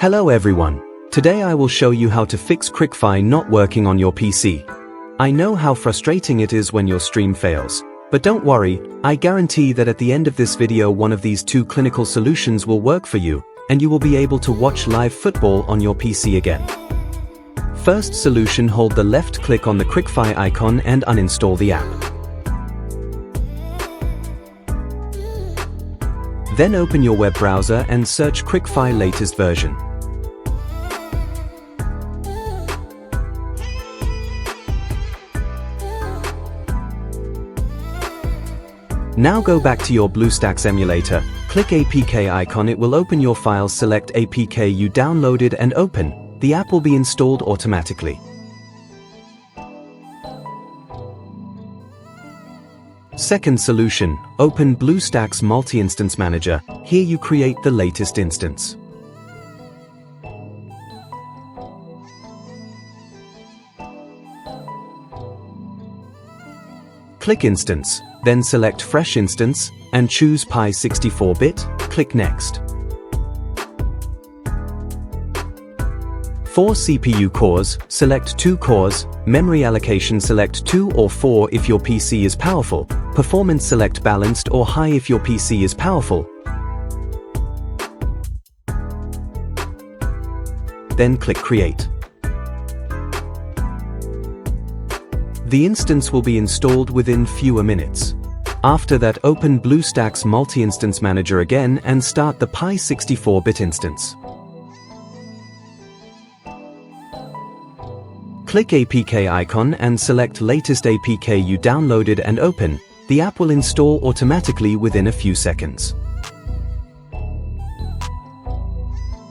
Hello everyone. Today I will show you how to fix Cricfy not working on your PC. I know how frustrating it is when your stream fails, but don't worry, I guarantee that at the end of this video one of these two clinical solutions will work for you, and you will be able to watch live football on your PC again. First solution: hold the left click on the Cricfy icon and uninstall the app. Then open your web browser and search Cricfy latest version. Now go back to your BlueStacks emulator, click APK icon, it will open your files, select APK you downloaded and open. The app will be installed automatically. Second solution, open BlueStacks Multi-Instance Manager. Here you create the latest instance. Click Instance, then select Fresh Instance, and choose Pi 64-bit, click Next. For CPU cores, select 2 cores, memory allocation select 2 or 4 if your PC is powerful, performance select balanced or high if your PC is powerful. Then click Create. The instance will be installed within fewer minutes. After that, open BlueStacks Multi-Instance Manager again and start the Pi 64-bit instance. Click APK icon and select latest APK you downloaded and open. The app will install automatically within a few seconds.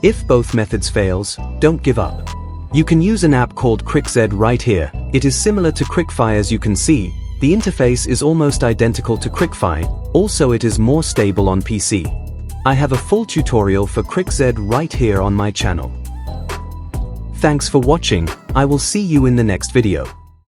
If both methods fails, don't give up. You can use an app called CricZ right here. It is similar to Cricfy, as you can see. The interface is almost identical to Cricfy, also it is more stable on PC. I have a full tutorial for CricZ right here on my channel. Thanks for watching, I will see you in the next video.